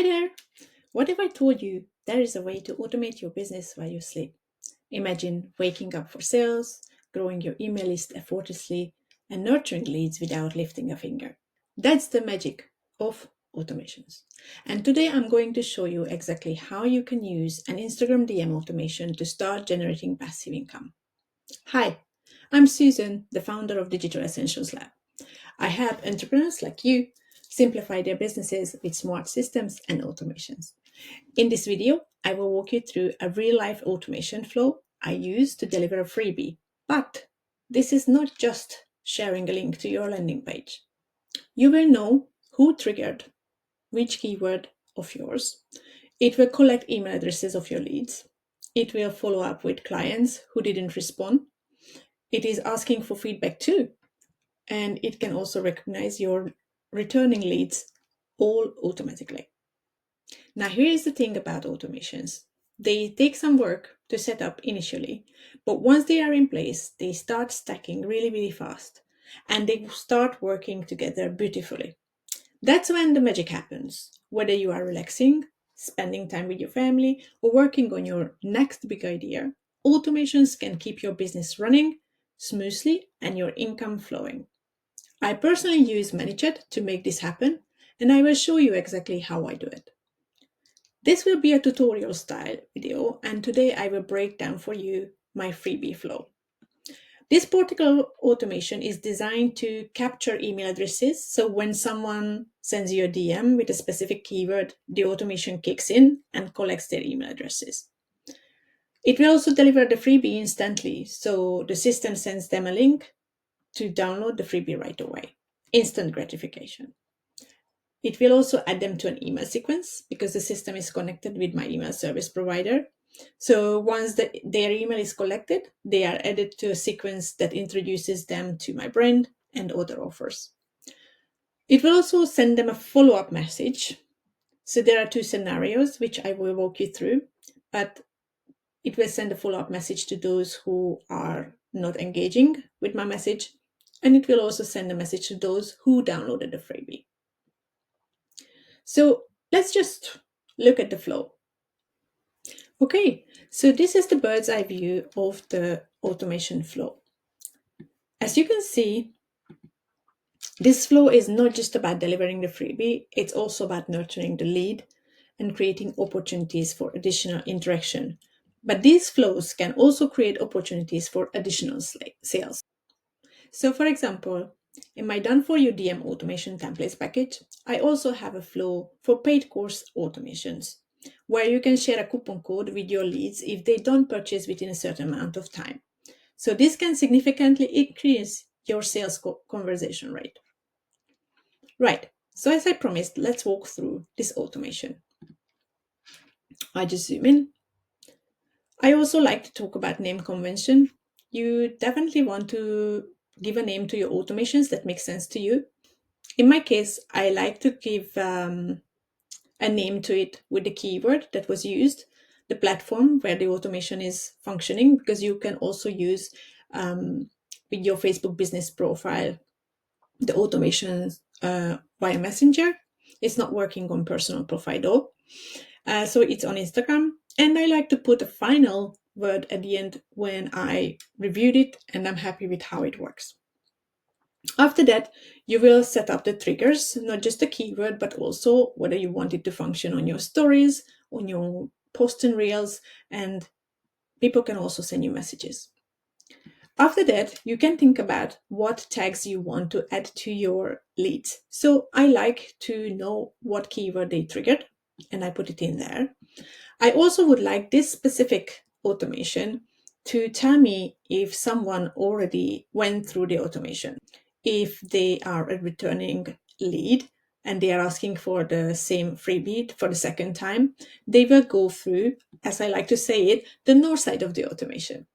Hi there! What if I told you there is a way to automate your business while you sleep? Imagine waking up for sales, growing your email list effortlessly, and nurturing leads without lifting a finger. That's the magic of automations. And today I'm going to show you exactly how you can use an Instagram DM automation to start generating passive income. Hi, I'm Susan, the founder of Digital Essentials Lab. I help entrepreneurs like you simplify their businesses with smart systems and automations. In this video, I will walk you through a real-life automation flow I use to deliver a freebie. But this is not just sharing a link to your landing page. You will know who triggered which keyword of yours. It will collect email addresses of your leads. It will follow up with clients who didn't respond. It is asking for feedback too. And it can also recognize your returning leads all automatically. Now, here is the thing about automations. They take some work to set up initially, but once they are in place, they start stacking really, really fast and they start working together beautifully. That's when the magic happens. Whether you are relaxing, spending time with your family, or working on your next big idea, automations can keep your business running smoothly and your income flowing. I personally use ManyChat to make this happen, and I will show you exactly how I do it. This will be a tutorial style video, and today I will break down for you my freebie flow. This particular automation is designed to capture email addresses, so when someone sends you a DM with a specific keyword, the automation kicks in and collects their email addresses. It will also deliver the freebie instantly, so the system sends them a link to download the freebie right away. Instant gratification. It will also add them to an email sequence because the system is connected with my email service provider. So once their email is collected, they are added to a sequence that introduces them to my brand and other offers. It will also send them a follow-up message. So there are two scenarios which I will walk you through, but it will send a follow-up message to those who are not engaging with my message, and it will also send a message to those who downloaded the freebie. So let's just look at the flow. Okay, so this is the bird's eye view of the automation flow. As you can see, this flow is not just about delivering the freebie, it's also about nurturing the lead and creating opportunities for additional interaction. But these flows can also create opportunities for additional sales. So for example, in my Done For You DM automation templates package, I also have a flow for paid course automations, where you can share a coupon code with your leads if they don't purchase within a certain amount of time. So this can significantly increase your sales conversion rate. Right, so as I promised, let's walk through this automation. I just zoom in. I also like to talk about name convention. You definitely want to give a name to your automations that makes sense to you. In my case, I like to give a name to it with the keyword that was used, the platform where the automation is functioning, because you can also use with your Facebook business profile the automation via Messenger. It's not working on personal profile though. So it's on Instagram. And I like to put a final word at the end when I reviewed it and I'm happy with how it works. After that, you will set up the triggers, not just the keyword, but also whether you want it to function on your stories, on your posts and reels, and people can also send you messages. After that, you can think about what tags you want to add to your leads. So I like to know what keyword they triggered, and I put it in there. I also would like this specific automation to tell me if someone already went through the automation. If they are a returning lead and they are asking for the same freebie for the second time, they will go through, as I like to say it, the north side of the automation.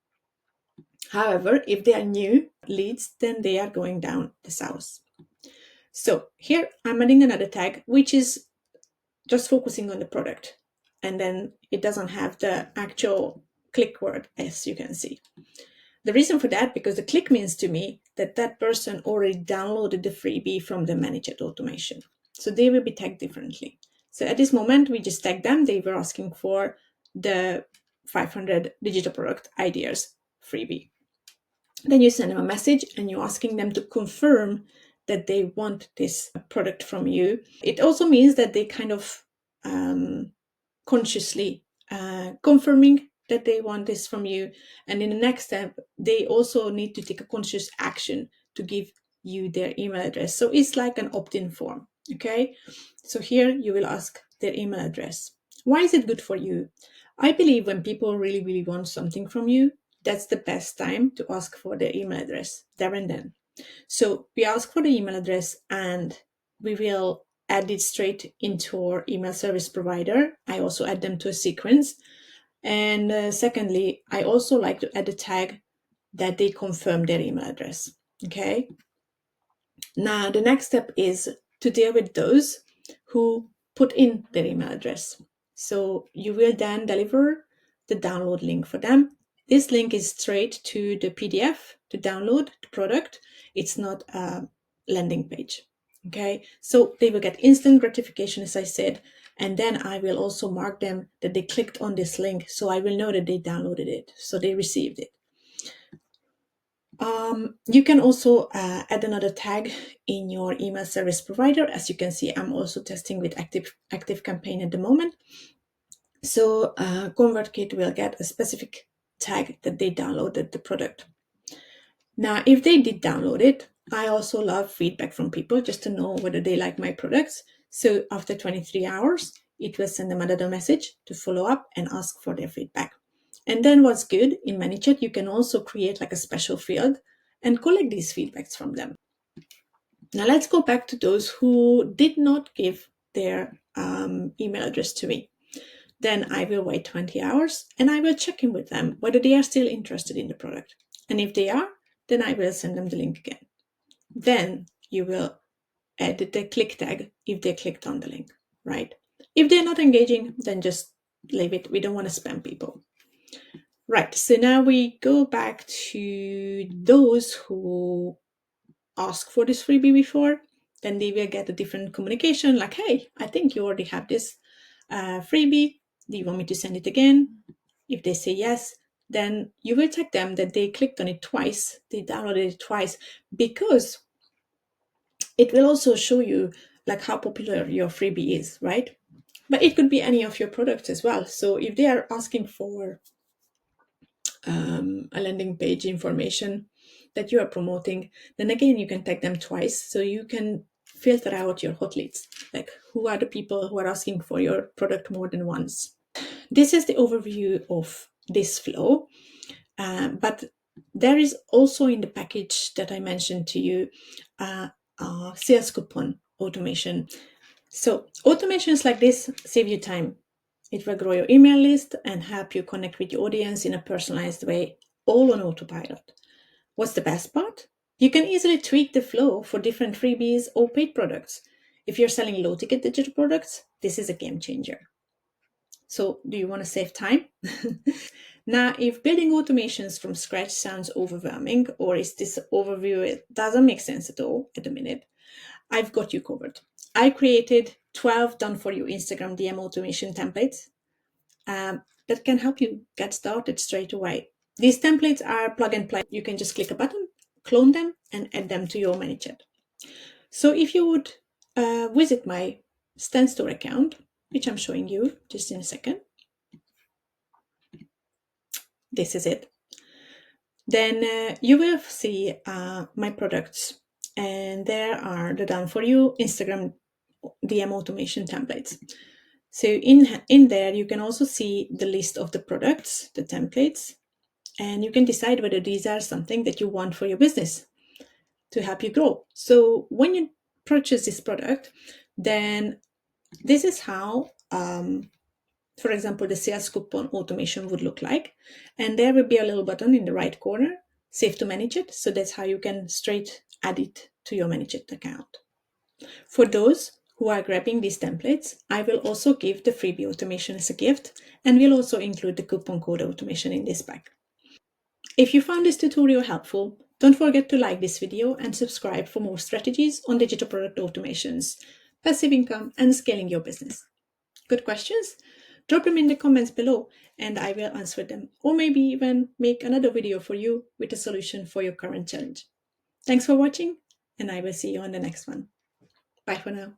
However, if they are new leads, then they are going down the south. So here I'm adding another tag, which is just focusing on the product. And then it doesn't have the actual click word, as you can see. The reason for that, because the click means to me that that person already downloaded the freebie from the ManyChat automation. So they will be tagged differently. So at this moment, we just tagged them. They were asking for the 500 digital product ideas freebie. Then you send them a message and you're asking them to confirm that they want this product from you. It also means that they kind of consciously confirming that they want this from you. And in the next step, they also need to take a conscious action to give you their email address. So it's like an opt-in form. Okay. So here you will ask their email address. Why is it good for you? I believe when people really, really want something from you, that's the best time to ask for their email address there and then. So we ask for the email address and we will add it straight into our email service provider. I also add them to a sequence. And secondly, I also like to add a tag that they confirm their email address. Okay. Now, the next step is to deal with those who put in their email address. So you will then deliver the download link for them. This link is straight to the PDF to download the product. It's not a landing page. Okay, so they will get instant gratification, as I said, and then I will also mark them that they clicked on this link. So I will know that they downloaded it, so they received it. You can also add another tag in your email service provider. As you can see, I'm also testing with ActiveCampaign at the moment. So ConvertKit will get a specific tag that they downloaded the product. Now, if they did download it, I also love feedback from people just to know whether they like my products. So after 23 hours, it will send them another message to follow up and ask for their feedback. And then what's good in ManyChat, you can also create like a special field and collect these feedbacks from them. Now let's go back to those who did not give their email address to me. Then I will wait 20 hours and I will check in with them whether they are still interested in the product. And if they are, then I will send them the link again. Then you will add the click tag if they clicked on the link, right? If they're not engaging, then just leave it. We don't want to spam people. Right, so now we go back to those who asked for this freebie before. Then they will get a different communication like, hey, I think you already have this freebie. Do you want me to send it again? If they say yes, then you will tag them that they clicked on it twice, they downloaded it twice, because it will also show you like how popular your freebie is, right? But it could be any of your products as well. So if they are asking for a landing page information that you are promoting, then again, you can tag them twice. So you can filter out your hot leads, like who are the people who are asking for your product more than once. This is the overview of this flow. But there is also in the package that I mentioned to you, sales coupon automation. So automations like this save you time. It will grow your email list and help you connect with your audience in a personalized way, all on autopilot. What's the best part? You can easily tweak the flow for different freebies or paid products. If you're selling low-ticket digital products, this is a game changer. So do you want to save time? Now, if building automations from scratch sounds overwhelming, or is this overview it doesn't make sense at all at the minute, I've got you covered. I created 12 done-for-you Instagram DM automation templates that can help you get started straight away. These templates are plug and play. You can just click a button, clone them, and add them to your ManyChat. So if you would visit my StanStore account, which I'm showing you just in a second, this is it. Then you will see my products, and there are the done for you Instagram DM automation templates. So in there, you can also see the list of the products, the templates, and you can decide whether these are something that you want for your business to help you grow. So when you purchase this product, then this is how for example, the sales coupon automation would look like. And there will be a little button in the right corner, save to ManyChat. So that's how you can straight add it to your ManyChat account. For those who are grabbing these templates, I will also give the freebie automation as a gift, and we'll also include the coupon code automation in this pack. If you found this tutorial helpful, don't forget to like this video and subscribe for more strategies on digital product automations, passive income, and scaling your business. Good questions? Drop them in the comments below and I will answer them, or maybe even make another video for you with a solution for your current challenge. Thanks for watching, and I will see you on the next one. Bye for now.